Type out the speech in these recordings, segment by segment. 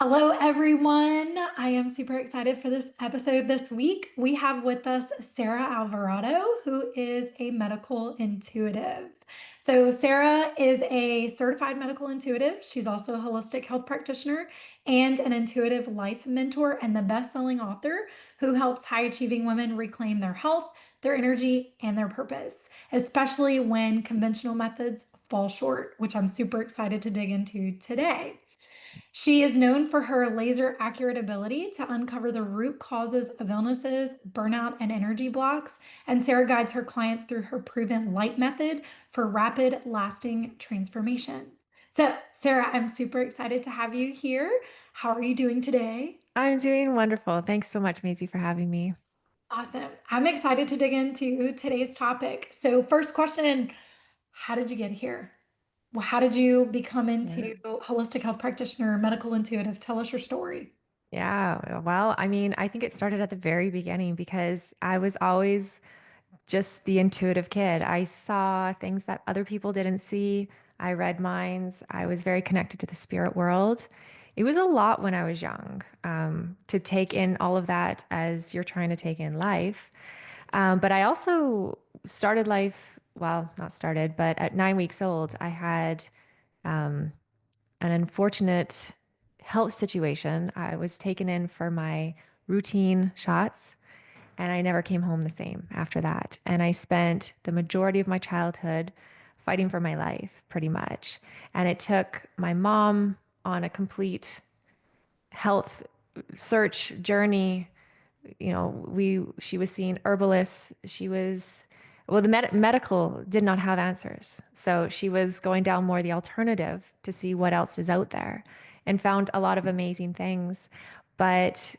Hello, everyone. I am super excited for this episode this week. We have with us Sarah Alvarado, who is a medical intuitive. So, Sarah is a certified medical intuitive. She's also a holistic health practitioner and an intuitive life mentor, and the best selling author who helps high achieving women reclaim their health, their energy, and their purpose, especially when conventional methods fall short, which I'm super excited to dig into today. She is known for her laser accurate ability to uncover the root causes of illnesses, burnout, and energy blocks. And Sarah guides her clients through her proven light method for rapid, lasting transformation. So, Sarah, I'm super excited to have you here. How are you doing today? I'm doing wonderful. Thanks so much, Maisie, for having me. Awesome. I'm excited to dig into today's topic. So, first question, how did you get here? Well, how did you become Yeah. into holistic health practitioner, medical intuitive? Tell us your story. Yeah. Well, I think it started at the very beginning because I was always just the intuitive kid. I saw things that other people didn't see. I read minds. I was very connected to the spirit world. It was a lot when I was young to take in all of that as you're trying to take in life. But I also started life, well, not started, but at 9 weeks old, I had an unfortunate health situation. I was taken in for my routine shots, and I never came home the same after that. And I spent the majority of my childhood fighting for my life, pretty much. And it took my mom on a complete health search journey. She was seeing herbalists. The medical did not have answers. So she was going down more the alternative to see what else is out there and found a lot of amazing things. But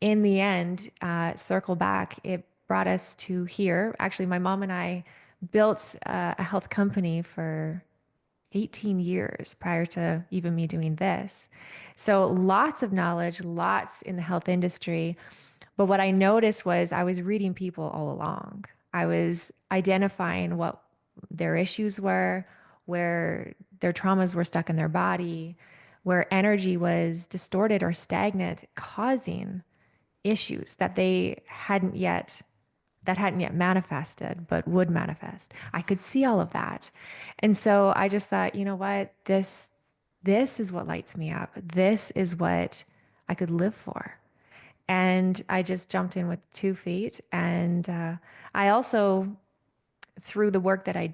in the end, circle back, it brought us to here. Actually, my mom and I built a health company for 18 years prior to even me doing this. So lots of knowledge, lots in the health industry. But what I noticed was I was reading people all along. I was identifying what their issues were, where their traumas were stuck in their body, where energy was distorted or stagnant, causing issues that hadn't yet manifested, but would manifest. I could see all of that. And so I just thought, you know what? This is what lights me up. This is what I could live for. And I just jumped in with 2 feet. And I also, through the work that I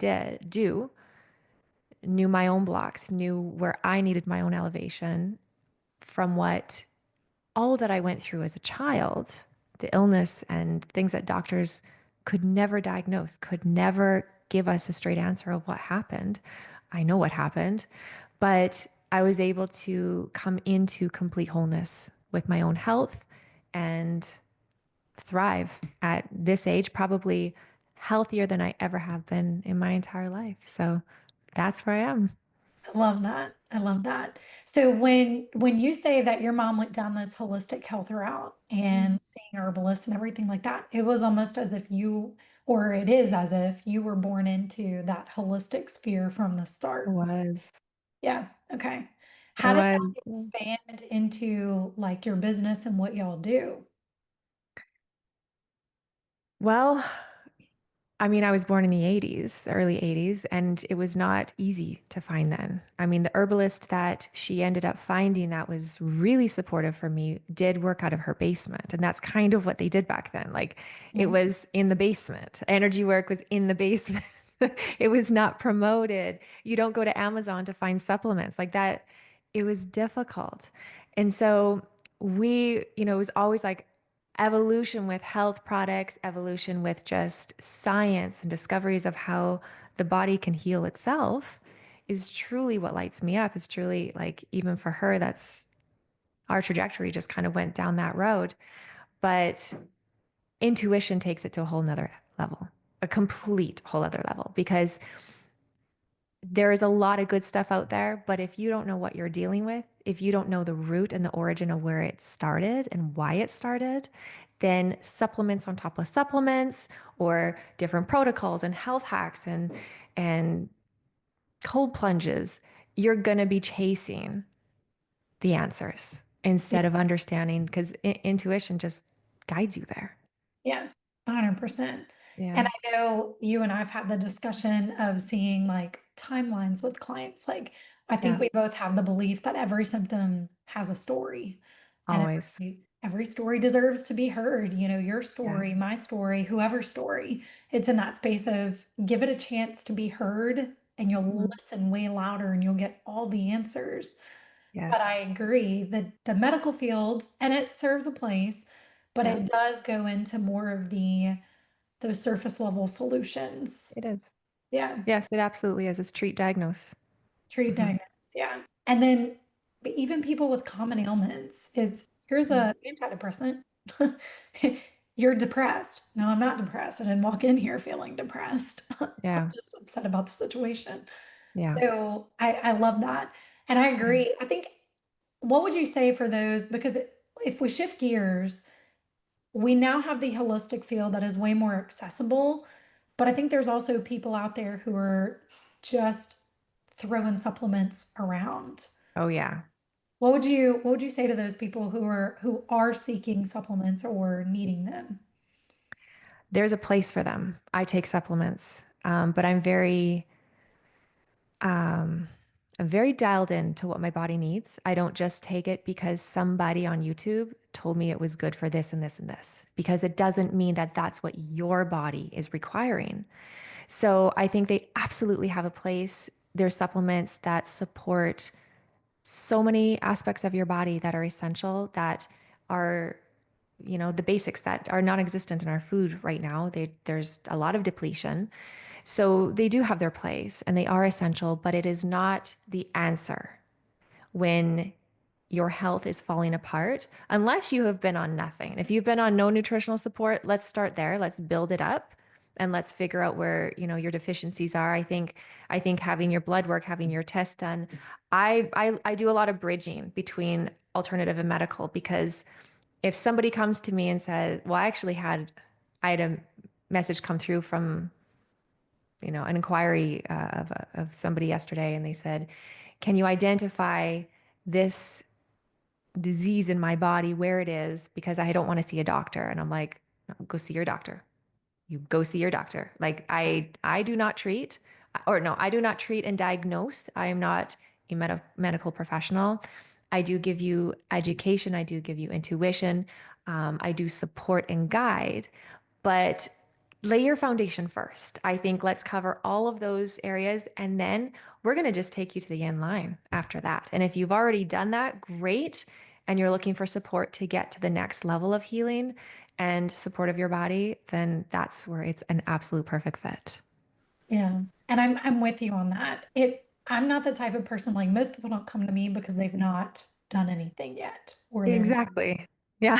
knew my own blocks, knew where I needed my own elevation from what all that I went through as a child, the illness and things that doctors could never diagnose, could never give us a straight answer of what happened. I know what happened, but I was able to come into complete wholeness with my own health and thrive at this age, probably healthier than I ever have been in my entire life. So that's where I am. I love that. I love that. So when you say that your mom went down this holistic health route and seeing herbalists and everything like that, it was almost as if you, or it is as if you were born into that holistic sphere from the It start. was. Yeah. Okay. It How did was. that expand into like your business and what y'all do? Well, I was born in the 80s, the early 80s, and it was not easy to find then. The herbalist that she ended up finding that was really supportive for me did work out of her basement. And that's kind of what they did back then. Like it Yeah. was in the basement. Energy work was in the basement. It was not promoted. You don't go to Amazon to find supplements like that. It was difficult. And so it was always like, evolution with health products, evolution with just science and discoveries of how the body can heal itself is truly what lights me up. Is truly like, even for her, that's our trajectory just kind of went down that road. But intuition takes it to a whole nother level, a complete whole other level, because there is a lot of good stuff out there, but if you don't know what you're dealing with, if you don't know the root and the origin of where it started and why it started, then supplements on top of supplements or different protocols and health hacks and cold plunges, you're going to be chasing the answers. instead of understanding, because intuition just guides you there. Yeah, 100%. And Yeah. I know you and I've had the discussion of seeing like timelines with clients. Like, I think Yeah. we both have the belief that every symptom has a story and Always. every story deserves to be heard. Your Yeah. story, my story, whoever's story. It's in that space of give it a chance to be heard and you'll Mhm. listen way louder and you'll get all the answers. But I Yes. agree that the medical field, and it serves a place, but Yeah. it does go into more of those surface level solutions. It is. Yeah. Yes, it absolutely is. It's treat, diagnose. Treat, Hmm. diagnose. Yeah. And then but even people with common ailments, it's here's Hmm. a antidepressant. You're depressed. No, I'm not depressed. I didn't walk in here feeling depressed. I'm Yeah. just upset about the situation. Yeah. So I love that. And I Yeah. agree. I think what would you say for those? Because if we shift gears, we now have the holistic field that is way more accessible. But I think there's also people out there who are just throwing supplements around. Oh, yeah. What would you say to those people who are seeking supplements or needing them? There's a place for them. I take supplements, but I'm very dialed in to what my body needs. I don't just take it because somebody on YouTube told me it was good for this and this and this, because it doesn't mean that that's what your body is requiring. So I think they absolutely have a place. There's supplements that support so many aspects of your body that are essential, that are, the basics that are non-existent in our food right now. There's a lot of depletion. So they do have their place and they are essential, but it is not the answer when your health is falling apart, unless you have been on nothing. If you've been on no nutritional support, let's start there. Let's build it up and let's figure out where, your deficiencies are. I think having your blood work, having your test done, I do a lot of bridging between alternative and medical, because if somebody comes to me and says, well, I had a message come through from, an inquiry of somebody yesterday, and they said, can you identify this disease in my body, where it is, because I don't want to see a doctor. And I'm like, "No, go see your doctor. You go see your doctor." Like I do not treat, or no, I do not treat and diagnose. I am not a medical professional. I do give you education. I do give you intuition. I do support and guide, but lay your foundation first. I think let's cover all of those areas, and then we're going to just take you to the end line after that. And if you've already done that, great. And you're looking for support to get to the next level of healing and support of your body, then that's where it's an absolute perfect fit. Yeah. And I'm with you on that. I'm not the type of person like most people don't come to me because they've not done anything yet or Exactly. Yeah.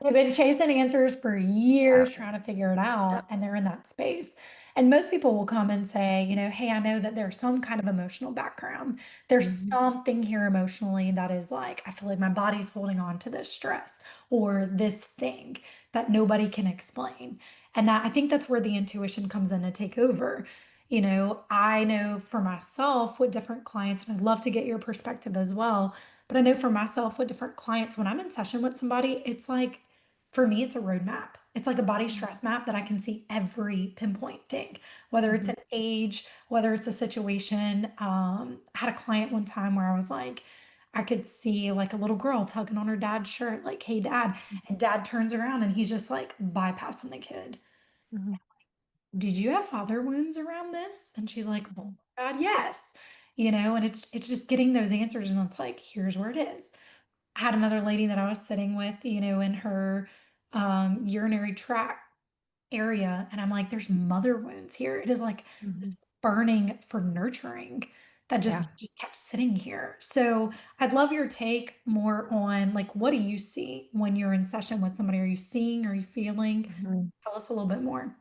they've been chasing answers for Yeah. years trying to figure it Yeah. out, and they're in that space. And most people will come and say, hey, I know that there's some kind of emotional background. There's Mhm. something here emotionally that is like, I feel like my body's holding on to this stress or this thing that nobody can explain. And I think that's where the intuition comes in to take over. I know for myself with different clients, and I'd love to get your perspective as well. But I know for myself with different clients, when I'm in session with somebody, it's like, for me, it's a roadmap. It's like a body stress map that I can see every pinpoint thing, whether it's Mhm. an age, whether it's a situation. I had a client one time where I was like, I could see like a little girl tugging on her dad's shirt, like, hey, dad. And dad turns around and he's just like bypassing the kid. Mhm. Did you have father wounds around this? And she's like, oh Mhm. my God, yes. And it's just getting those answers, and it's like, here's where it is. I had another lady that I was sitting with, in her urinary tract area, and I'm like, there's mother wounds here. It is like Mhm. this burning for nurturing that Yeah. just kept sitting here. So I'd love your take more on like, what do you see when you're in session with somebody? Are you seeing? Are you feeling? Mhm. Tell us a little bit more.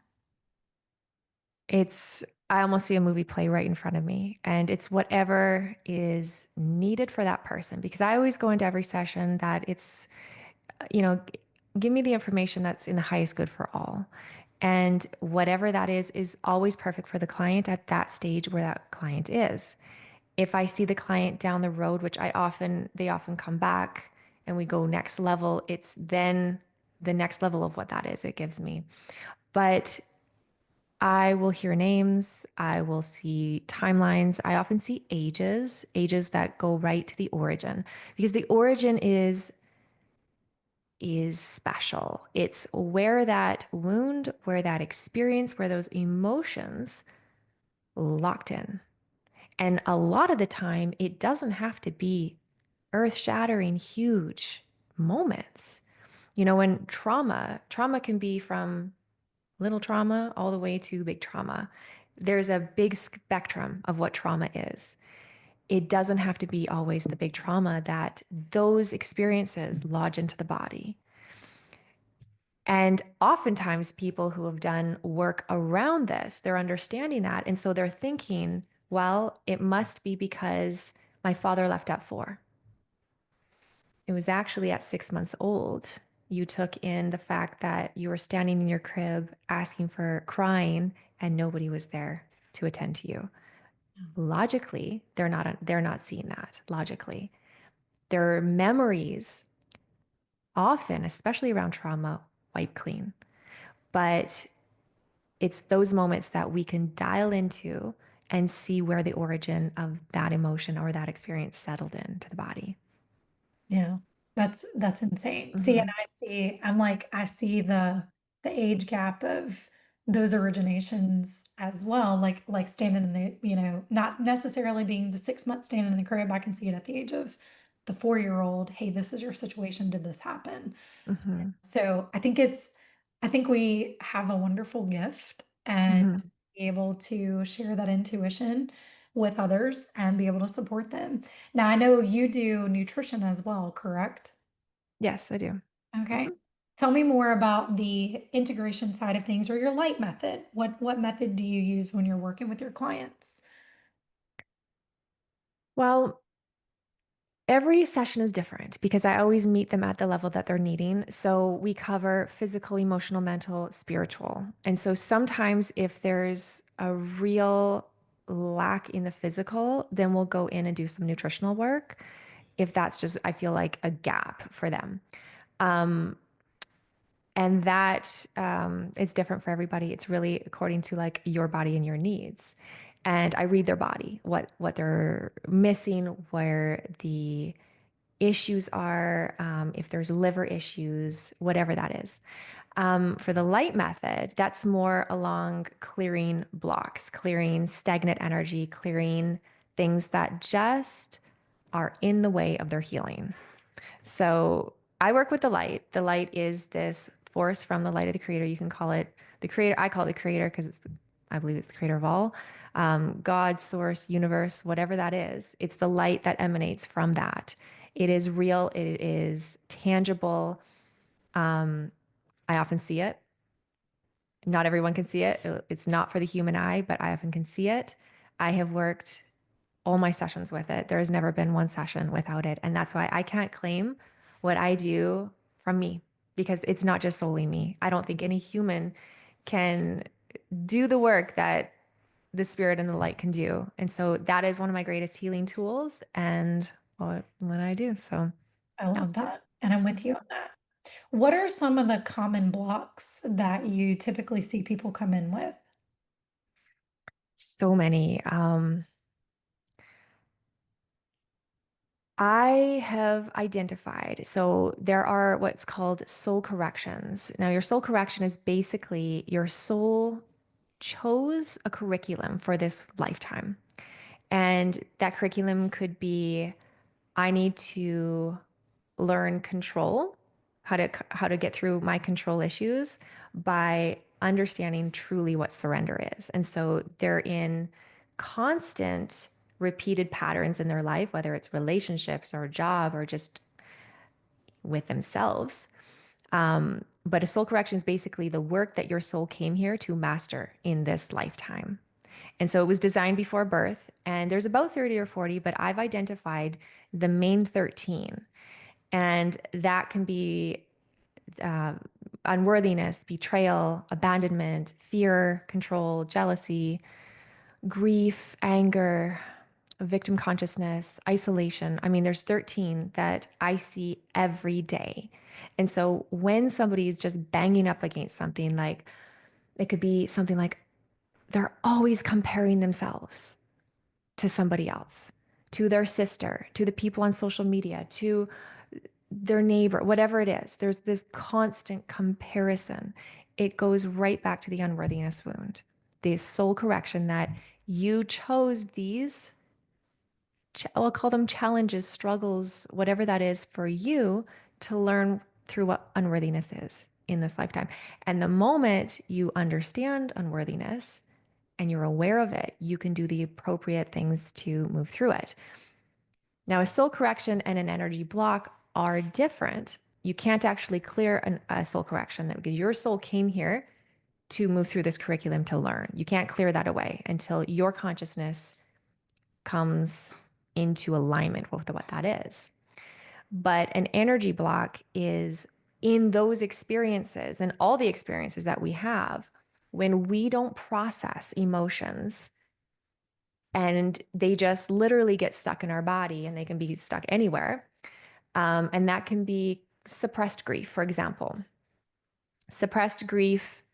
I almost see a movie play right in front of me, and it's whatever is needed for that person. Because I always go into every session that it's, you know, g- give me the information that's in the highest good for all. And whatever that is always perfect for the client at that stage where that client is. If I see the client down the road, which they often come back and we go next level, it's then the next level of what that is it gives me. But I will hear names, I will see timelines, I often see ages that go right to the origin, because the origin is special. It's where that wound, where that experience, where those emotions locked in. And a lot of the time, it doesn't have to be earth shattering, huge moments. You know, when trauma can be from little trauma all the way to big trauma. There's a big spectrum of what trauma is. It doesn't have to be always the big trauma that those experiences lodge into the body. And oftentimes, people who have done work around this, they're understanding that. And so they're thinking, well, it must be because my father left at 4. It was actually at 6 months old. You took in the fact that you were standing in your crib asking for crying and nobody was there to attend to you. Logically, they're not seeing that logically. Their memories often, especially around trauma, wipe clean. But it's those moments that we can dial into and see where the origin of that emotion or that experience settled into the body. Yeah, that's insane. See, and Hmm. I'm like, I see the age gap of those originations as well. Like standing in the, not necessarily being the 6 months standing in the crib. I can see it at the age of the 4-year-old. Hey, this is your situation. Did this happen? Hmm. So I think we have a wonderful gift and Hmm. be able to share that intuition with others and be able to support them. Now, I know you do nutrition as well, correct? Yes, I do. Okay. Hmm. Tell me more about the integration side of things or your light method. What method do you use when you're working with your clients? Well, every session is different because I always meet them at the level that they're needing. So we cover physical, emotional, mental, spiritual. And so sometimes if there's a real lack in the physical, then we'll go in and do some nutritional work. If that's just, I feel like a gap for them. And that is different for everybody. It's really according to like your body and your needs. And I read their body, what they're missing, where the issues are, if there's liver issues, whatever that is. For the light method, that's more along clearing blocks, clearing stagnant energy, clearing things that just are in the way of their healing. So I work with the light. The light is this force from the light of the creator. You can call it the creator. I call it the creator because I believe it's the creator of all. God, source, universe, whatever that is. It's the light that emanates from that. It is real. It is tangible. I often see it. Not everyone can see it. It's not for the human eye, but I often can see it. I have worked all my sessions with it. There has never been one session without it. And that's why I can't claim what I do from me because it's not just solely me. I don't think any human can do the work that the spirit and the light can do. And so that is one of my greatest healing tools and what I do. So, I yeah. love that. And I'm with you on that. What are some of the common blocks that you typically see people come in with? So many. I have identified. So there are what's called soul corrections. Now, your soul correction is basically your soul chose a curriculum for this lifetime. And that curriculum could be I need to learn control, how to get through my control issues by understanding truly what surrender is. And so they're in constant repeated patterns in their life, whether it's relationships or a job or just with themselves. But a soul correction is basically the work that your soul came here to master in this lifetime. And so it was designed before birth, and there's about 30 or 40, but I've identified the main 13. And that can be unworthiness, betrayal, abandonment, fear, control, jealousy, grief, anger, victim consciousness, isolation. I mean, there's 13 that I see every day. And so when somebody is just banging up against something, like it could be something like they're always comparing themselves to somebody else, to their sister, to the people on social media, to their neighbor, whatever it is. There's this constant comparison. It goes right back to the unworthiness wound, the soul correction that you chose these, I'll call them challenges, struggles, whatever that is for you to learn through what unworthiness is in this lifetime. And the moment you understand unworthiness and you're aware of it, you can do the appropriate things to move through it. Now, a soul correction and an energy block are different. You can't actually clear a soul correction because your soul came here to move through this curriculum to learn. You can't clear that away until your consciousness comes into alignment with what that is. But an energy block is in those experiences and all the experiences that we have when we don't process emotions and they just literally get stuck in our body and they can be stuck anywhere. And that can be suppressed grief, for example. Suppressed grief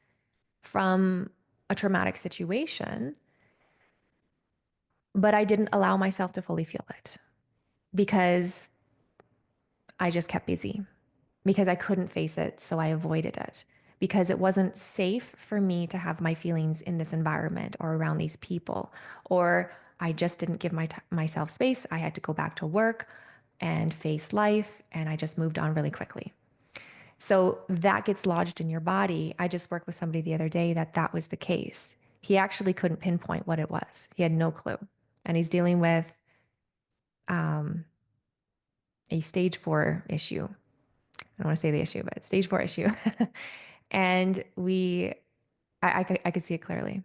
from a traumatic situation, but I didn't allow myself to fully feel it because I just kept busy, because I couldn't face it. So I avoided it because it wasn't safe for me to have my feelings in this environment or around these people, or I just didn't give myself space. I had to go back to work and face life, and I just moved on really quickly. So that gets lodged in your body. I just worked with somebody the other day that was the case. He actually couldn't pinpoint what it was. He had no clue. And he's dealing with um, a stage 4 issue. I don't want to say the issue, but stage 4 issue. And I could see it clearly.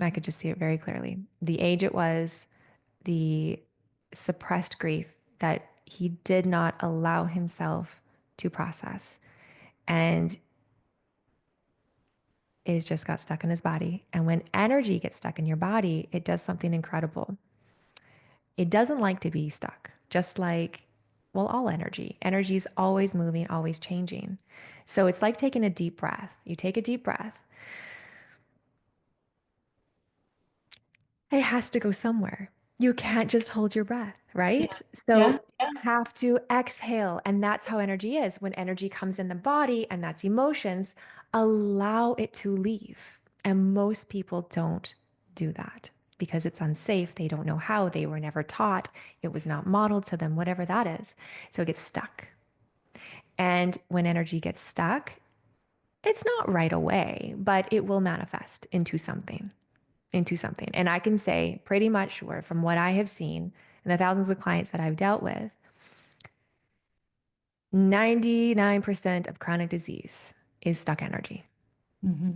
I could just see it very clearly. The age it was, the suppressed grief that he did not allow himself to process. And it just got stuck in his body. And when energy gets stuck in your body, it does something incredible. It doesn't like to be stuck, just like, well, all energy. Energy is always moving, always changing. So it's like taking a deep breath. You take a deep breath, it has to go somewhere. You can't just hold your breath, Yeah. right? So Yeah. you have to exhale. And that's how energy is. When energy comes in the body, and that's emotions, allow it to leave. And most people don't do that because it's unsafe. They don't know how. They were never taught. It was not modeled to them, whatever that is. So it gets stuck. And when energy gets stuck, it's not right away, but it will manifest into something. And I can say pretty much sure from what I have seen and the thousands of clients that I've dealt with, 99% of chronic disease is stuck energy. Hmm.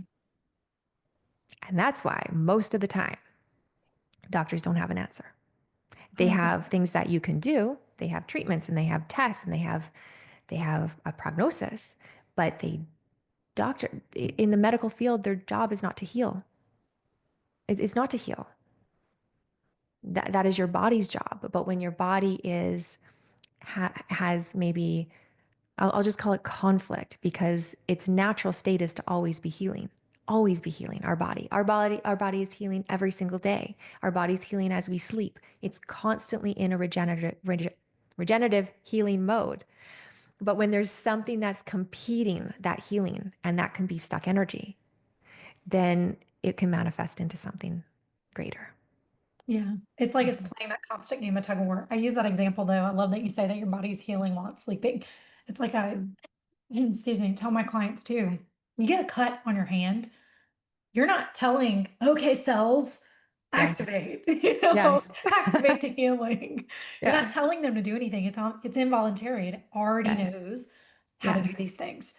And that's why most of the time doctors don't have an answer. They 100%. have things that you can do, they have treatments and they have tests and they have a prognosis, but they doctor in the medical field, their job is not to heal. It's not to heal. That is your body's job. But when your body has maybe, I'll just call it conflict, because its natural state is to always be healing our body is healing every single day. Our body's healing as we sleep. It's constantly in a regenerative healing mode. But when there's something that's competing that healing, and that can be stuck energy, then it can manifest into something greater. Yeah. It's like it's playing that constant game of tug of war. I use that example though. I love that you say that your body's healing while it's sleeping. It's like excuse me, tell my clients too. You get a cut on your hand, you're not telling, okay, cells, Yes. activate, Yes. activate the healing. You're not Yeah. telling them to do anything. It's involuntary. It already Yes. knows how to do Yes. these things.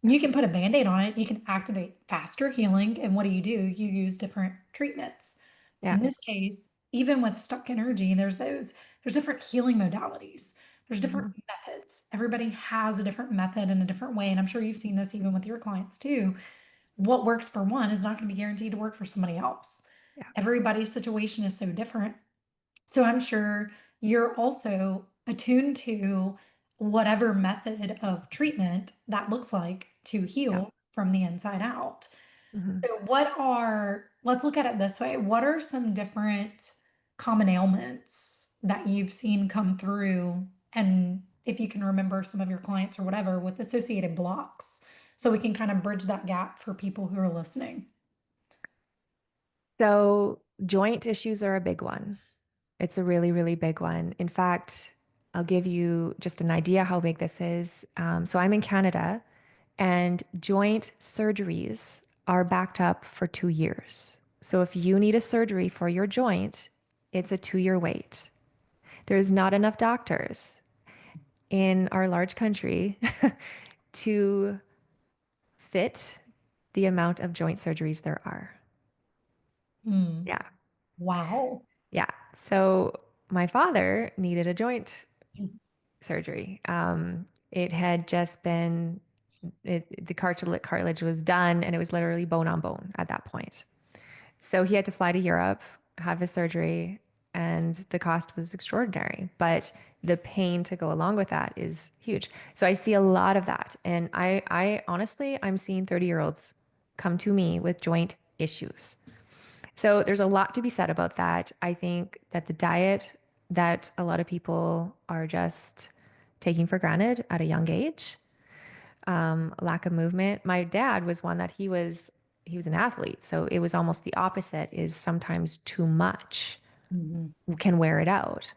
You can put a band-aid on it. You can activate faster healing. And what do? You use different treatments. Yeah. In this case, even with stuck energy, there's different healing modalities. There's different Mhm. methods. Everybody has a different method and a different way. And I'm sure you've seen this even with your clients too. What works for one is not going to be guaranteed to work for somebody else. Yeah. Everybody's situation is so different. So I'm sure you're also attuned to whatever method of treatment that looks like to Yeah. heal from the inside out. Mhm. So let's look at it this way. What are some different common ailments that you've seen come through? And if you can remember some of your clients or whatever with associated blocks, so we can kind of bridge that gap for people who are listening. So, joint issues are a big one. It's a really, really big one. In fact, I'll give you just an idea how big this is. So, I'm in Canada, and joint surgeries are backed up for 2 years. So, if you need a surgery for your joint, it's a 2 year wait. There's not enough doctors in our large country to fit the amount of joint surgeries there are. Hmm. Yeah. Wow. Yeah. So my father needed a joint surgery. It had just been, the cartilage was done and it was literally bone on bone at that point. So he had to fly to Europe, have his surgery, and the cost was extraordinary. But the pain to go along with that is huge. So I see a lot of that. And I honestly, I'm seeing 30-year-olds come to me with joint issues. So there's a lot to be said about that. I think that the diet that a lot of people are just taking for granted at a young age, lack of movement. My dad was one that he was an athlete, so it was almost the opposite. Is sometimes too much Mhm. can wear it out.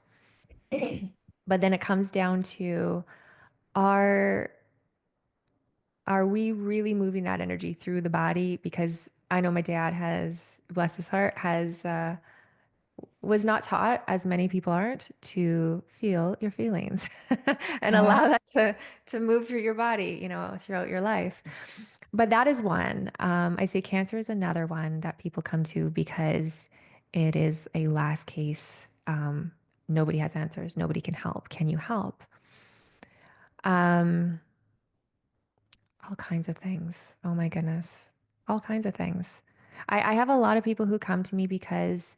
But then it comes down to are are we really moving that energy through the body? Because I know my dad has, bless his heart, has was not taught, as many people aren't, to feel your feelings and Uh, allow that to move through your body, throughout your life. But that is one. I say cancer is another one that people come to because it is a last case. Nobody has answers. Nobody can help. Can you help? Um, all kinds of things. Oh my goodness. All kinds of things. I have a lot of people who come to me because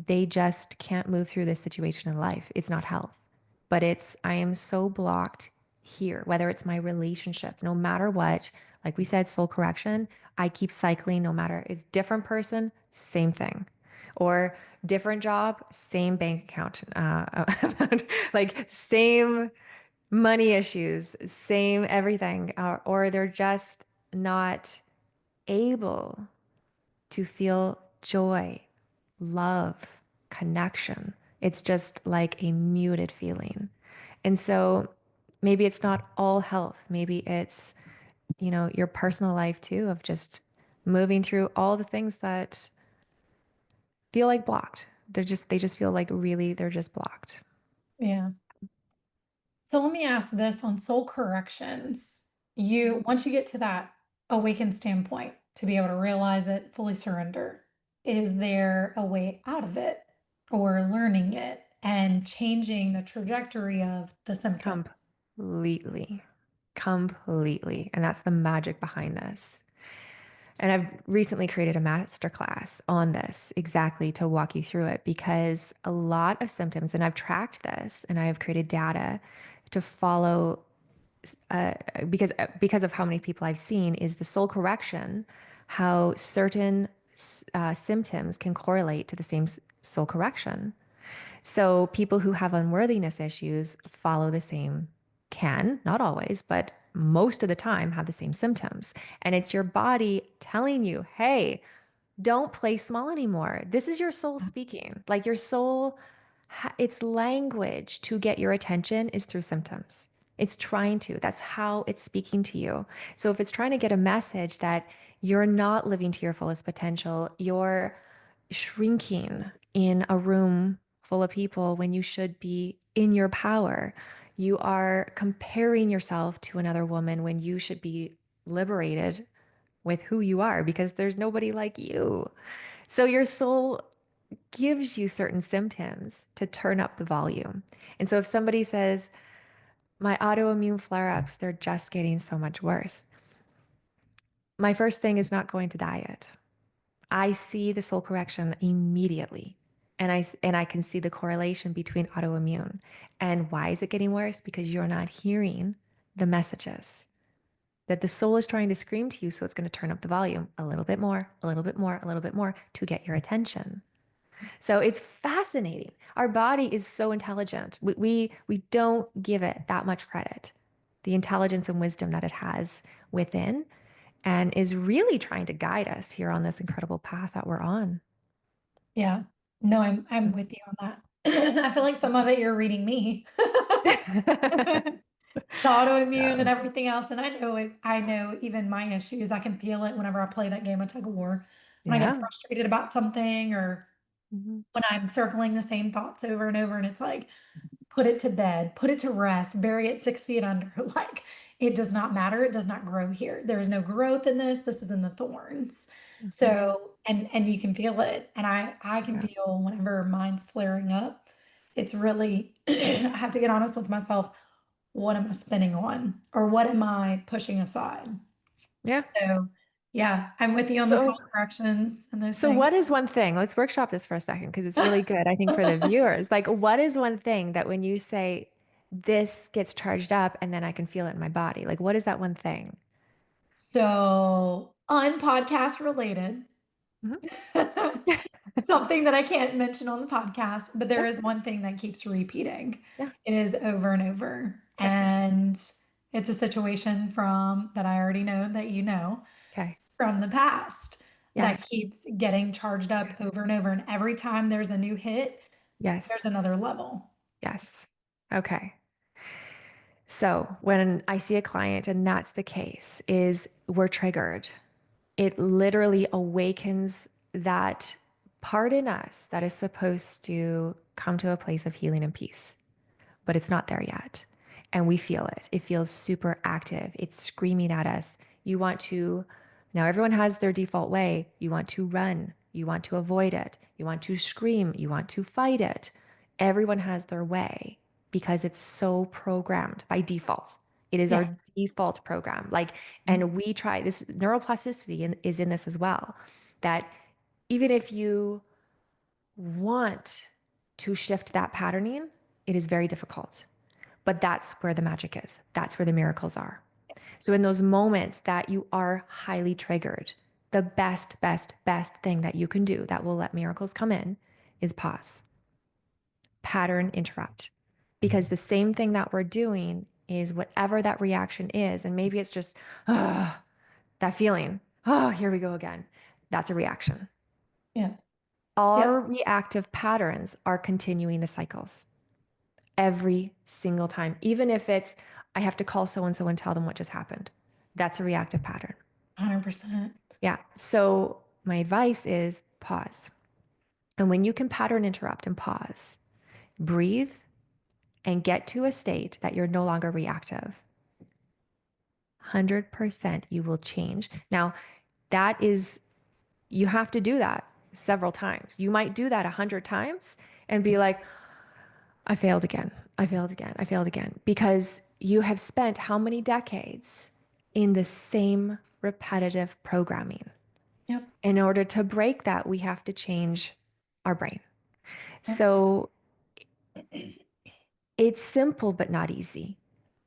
they just can't move through this situation in life. It's not health, but I am so blocked here, whether it's my relationships, no matter what, like we said, soul correction, I keep cycling no matter it's different person, same thing. Or different job, same bank account, amount, like same money issues, same everything. Or they're just not able to feel joy, love, connection. It's just like a muted feeling. And so maybe it's not all health. Maybe it's, your personal life too, of just moving through all the things that feel like blocked. They just feel like really they're just blocked. yeah. So let me ask this on soul corrections. You once you get to that awakened standpoint to be able to realize it, fully surrender, is there a way out of it or learning it and changing the trajectory of the symptoms? Completely. Completely. And that's the magic behind this. And I've recently created a masterclass on this exactly to walk you through it because a lot of symptoms, and I've tracked this and I have created data to follow because of how many people I've seen is the soul correction, how certain symptoms can correlate to the same soul correction. So people who have unworthiness issues follow the same, can, not always, but most of the time have the same symptoms. And it's your body telling you, hey, don't play small anymore. This is your soul speaking. Like your soul, its language to get your attention is through symptoms. It's trying to. That's how it's speaking to you. So if it's trying to get a message that you're not living to your fullest potential, you're shrinking in a room full of people when you should be in your power. You are comparing yourself to another woman when you should be liberated with who you are because there's nobody like you. So your soul gives you certain symptoms to turn up the volume. And so if somebody says, my autoimmune flare ups, they're just getting so much worse. My first thing is not going to diet. I see the soul correction immediately. And I can see the correlation between autoimmune. And why is it getting worse? Because you're not hearing the messages that the soul is trying to scream to you. So it's going to turn up the volume a little bit more, a little bit more, a little bit more to get your attention. So it's fascinating. Our body is so intelligent. We don't give it that much credit. The intelligence and wisdom that it has within and is really trying to guide us here on this incredible path that we're on. Yeah. No, I'm with you on that. I feel like some of it you're reading me. The autoimmune and Yeah. everything else, and I know it. I know even my issues. I can feel it whenever I play that game of tug of war. When I get Yeah. frustrated about something, or Mhm. when I'm circling the same thoughts over and over, and it's like, put it to bed, put it to rest, bury it 6 feet under. Like, it does not matter. It does not grow here. There is no growth in this. This is in the thorns. Mhm. So, and you can feel it. And I can Yeah. feel whenever mine's flaring up. It's really, I have to get honest with myself. What am I spinning on? Or what am I pushing aside? Yeah. So, yeah, I'm with you on the So, soul corrections and those so things. what is one thing? Let's workshop this for a second because it's really good, I think, for the viewers. Like, what is one thing that when you say this gets charged up and then I can feel it in my body? Like, what is that one thing? So, unpodcast related, Mhm. something that I can't mention on the podcast, but there Yeah. is one thing that keeps repeating. Yeah. It is over and over. Okay. And it's a situation from that I already know that you know Okay. from the past that Yes. keeps getting charged up over and over. And every time there's a new hit, there's Yes. another level. Yes. Okay. So when I see a client and that's the case, is we're triggered. It literally awakens that part in us that is supposed to come to a place of healing and peace, but it's not there yet. And we feel it. It feels super active. It's screaming at us. You want to, now everyone has their default way. You want to run. You want to avoid it. You want to scream. You want to fight it. Everyone has their way because it's so programmed by default. It is Yeah. our default program. Like, and we try this neuroplasticity is in this as well. That even if you want to shift that patterning, it is very difficult. But that's where the magic is. That's where the miracles are. So, in those moments that you are highly triggered, the best, best, best thing that you can do that will let miracles come in is pause, pattern interrupt. Because the same thing that we're doing is whatever that reaction is. And maybe it's just, that feeling. Oh, here we go again. That's a reaction. Yeah. Our Yep. reactive patterns are continuing the cycles every single time, even if it's, I have to call so and so and tell them what just happened. That's a reactive pattern. 100%. Yeah. So, my advice is pause. And when you can pattern interrupt and pause, breathe and get to a state that you're no longer reactive, 100% you will change. Now, that is, you have to do that several times. You might do that 100 times and be like, I failed again. I failed again. I failed again. Because you have spent how many decades in the same repetitive programming? Yep. In order to break that, we have to change our brain. Yep. So it's simple, but not easy.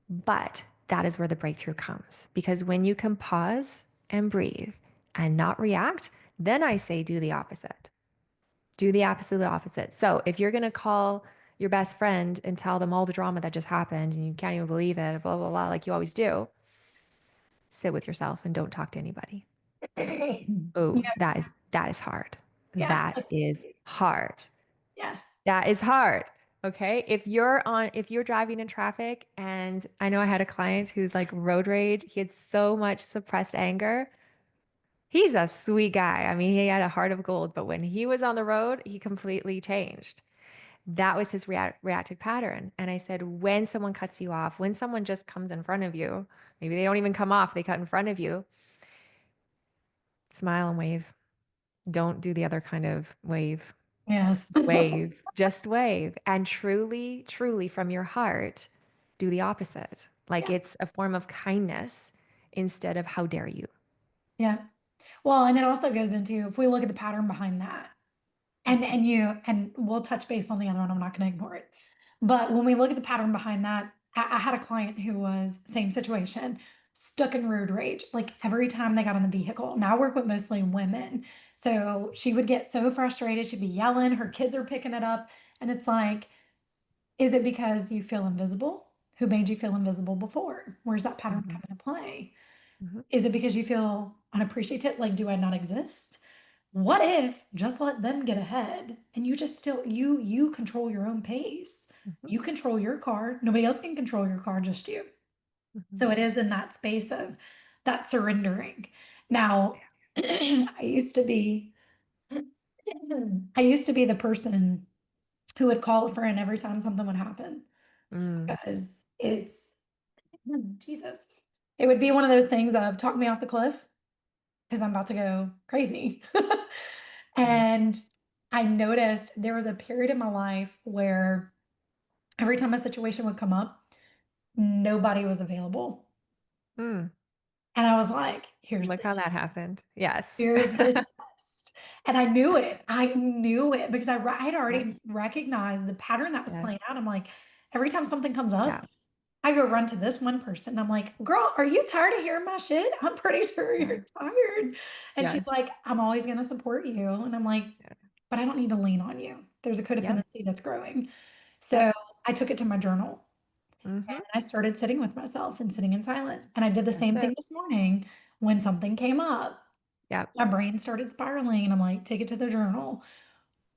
But that is where the breakthrough comes. Because when you can pause and breathe and not react, then I say do the opposite. Do the absolute opposite. So if you're going to call your best friend and tell them all the drama that just happened and you can't even believe it, blah, blah, blah, like you always do, sit with yourself and don't talk to anybody. Oh, Yeah. that is hard. Yeah. That is hard. Yes. That is hard. Okay. If you're driving in traffic, and I know I had a client who's like road rage, he had so much suppressed anger. He's a sweet guy. I mean, he had a heart of gold, but when he was on the road, he completely changed. That was his reactive pattern. And I said, when someone cuts you off, when someone just comes in front of you, maybe they don't even come off, they cut in front of you, smile and wave. Don't do the other kind of wave. Just Yes. wave, just wave. And truly, truly from your heart, do the opposite. Like Yeah. it's a form of kindness instead of how dare you. Yeah. Well, and it also goes into if we look at the pattern behind that, And we'll touch base on the other one, I'm not gonna ignore it. But when we look at the pattern behind that, I had a client who was same situation, stuck in road rage, like, every time they got in the vehicle. Now I work with mostly women, so she would get so frustrated, she'd be yelling, her kids are picking it up, and it's like, is it because you feel invisible? Who made you feel invisible before? Where's that pattern Mhm. come into play? Mhm. Is it because you feel unappreciated? Like, do I not exist? What if just let them get ahead and you just still you control your own pace. Mhm. You control your car. Nobody else can control your car, just you. Mhm. So it is in that space of that surrendering. Now, I used to be I used to be the person who would call a friend every time something would happen Mm. because it's Jesus. It would be one of those things of talk me off the cliff because I'm about to go crazy. Yeah. And I noticed there was a period in my life where every time a situation would come up, nobody was available. Mm. And I was like, Look how that happened. Yes. here's the test. And I knew it. Yes. I knew it because I had already Yes. recognized the pattern that was playing Yes. out. I'm like, every time something comes Yeah. up, I go run to this one person. I'm like, girl, are you tired of hearing my shit? I'm pretty sure Yeah. you're tired. And she's Yes. like, I'm always going to support you. And I'm like, Yeah. but I don't need to lean on you. There's a Yep. codependency that's growing. Yep. So I took it to my journal Mhm. and I started sitting with myself and sitting in silence. And I did the That's same it. thing this morning when something came up. Yep. My brain started spiraling and I'm like, take it to the journal.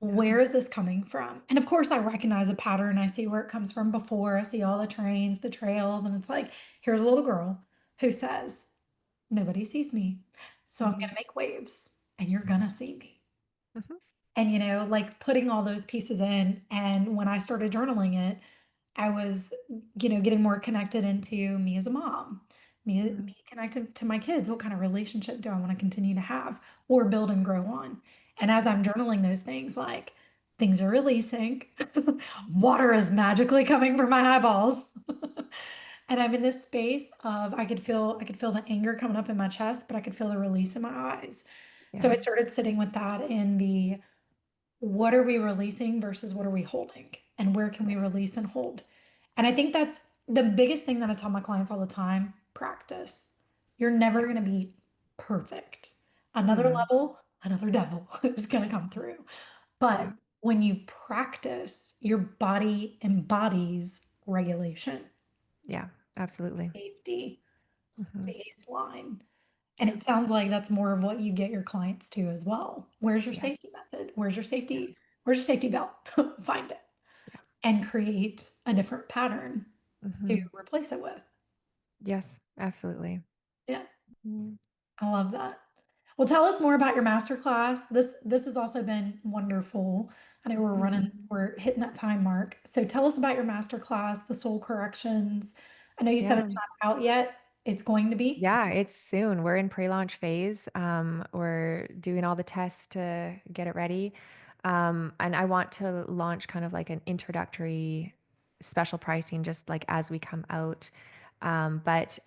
Yep. Where is this coming from? And of course, I recognize a pattern. I see where it comes from before. I see all the trains, the trails, and it's like, here's a little girl who says, nobody sees me. So I'm going Mhm. to make waves and you're going to see me. Mhm. And, like putting all those pieces in. And when I started journaling it, I was, getting more connected into me as a mom, Mhm. me connected to my kids. What kind of relationship do I want to continue to have or build and grow on? And as I'm journaling those things, like things are releasing, water is magically coming from my eyeballs. And I'm in this space of I could feel the anger coming up in my chest, but I could feel the release in my eyes. So I Yeah. started sitting with that in the what are we releasing versus what are we holding? And where can we Yes. release and hold? And I think that's the biggest thing that I tell my clients all the time, practice. You're never Yeah. going to be perfect. Another Mm. level, another devil is going to come through. But Yeah. when you practice, your body embodies regulation, Yeah. Absolutely. safety, Mhm. baseline. And Yeah. it sounds like that's more of what you get your clients to as well. Where's your Yes. safety method? Yeah. Where's your safety belt? Find it Yeah. and create a different pattern to Mhm. replace it with. Yes. Absolutely. Yeah, Mm. I love that. Well, tell us more about your masterclass. This has also been wonderful. I know Mhm. we're hitting that time mark. So tell us about your masterclass, the soul corrections. I know you said Yeah. it's not out yet. It's going to be. Yeah, it's soon. We're in pre-launch phase. We're doing all the tests to get it ready. And I want to launch kind of like an introductory special pricing just like as we come out. But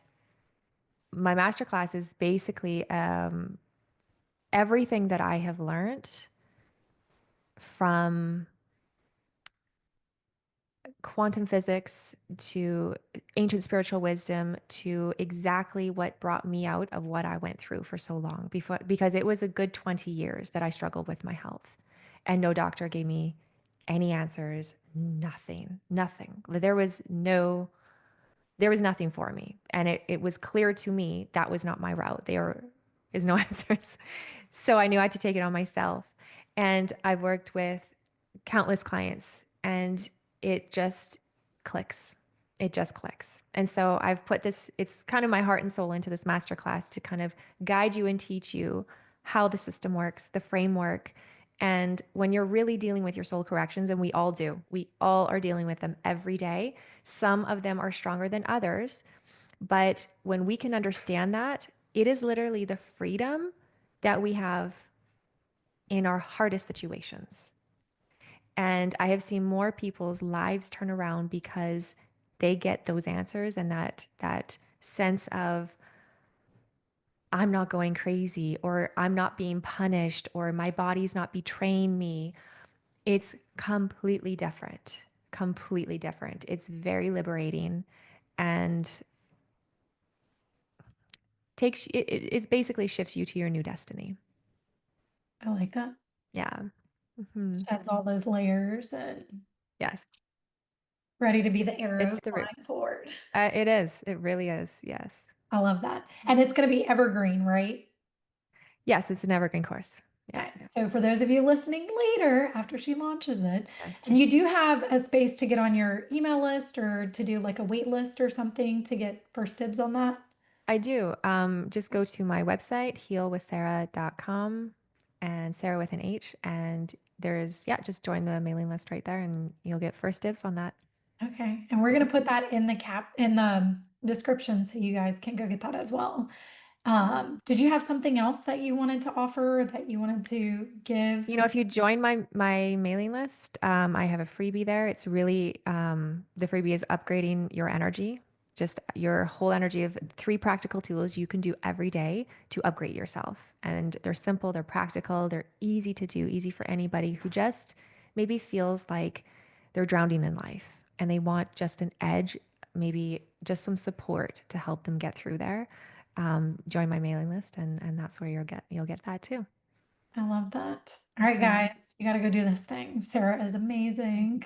my masterclass is basically everything that I have learned from quantum physics to ancient spiritual wisdom to exactly what brought me out of what I went through for so long before, because it was a good 20 years that I struggled with my health and no doctor gave me any answers, nothing, nothing. There was nothing for me. And it was clear to me that was not my route. There is no answers. So I knew I had to take it on myself. And I've worked with countless clients and it just clicks. It just clicks. And so I've put this, it's kind of my heart and soul into this masterclass to kind of guide you and teach you how the system works, the framework. And when you're really dealing with your soul corrections, and we all do, we all are dealing with them every day. Some of them are stronger than others. But when we can understand that, it is literally the freedom that we have in our hardest situations. And I have seen more people's lives turn around because they get those answers and that sense of I'm not going crazy or I'm not being punished or my body's not betraying me. It's completely different, completely different. It's very liberating and it basically shifts you to your new destiny. I like that. Yeah. Hmm. Sheds all those layers and Yes. ready to be the arrow It's the root. flying forward. It is. It really is. Yes. I love that. And it's gonna be evergreen, right? Yes, it's an evergreen course. Yeah. Okay, so for those of you listening later after she launches it, Yes. and you do have a space to get on your email list or to do like a wait list or something to get first dibs on that? I do. Just go to my website, healwithsarah.com and Sarah with an H. And yeah, just join the mailing list right there and you'll get first dibs on that. Okay, and we're gonna put that in the description so you guys can go get that as well. Did you have something else that you wanted to offer, that you wanted to give You know, before? if you join my mailing list, I have a freebie there. It's really the freebie is upgrading your energy, just your whole energy of 3 practical tools you can do every day to upgrade yourself. And they're simple, they're practical, they're easy to do, easy for anybody who just maybe feels like they're drowning in life and they want just an edge, maybe just some support to help them get through there. Join my mailing list, and that's where you'll get that too. I love that. All right, Mhm. guys, you gotta go do this thing. Sarah is amazing.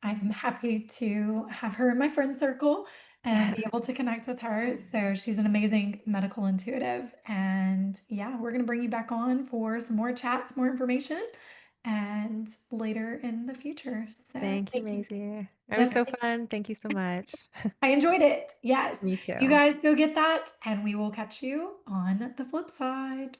I am happy to have her in my friend circle and be able to connect with her. So she's an amazing medical intuitive. And yeah, we're gonna bring you back on for some more chats, more information, and later in the future. So Thank you, thank you. Maisie. It was Yep. so fun. Thank you so much. I enjoyed it. Yes. Me You too. guys go get that, and we will catch you on the flip side.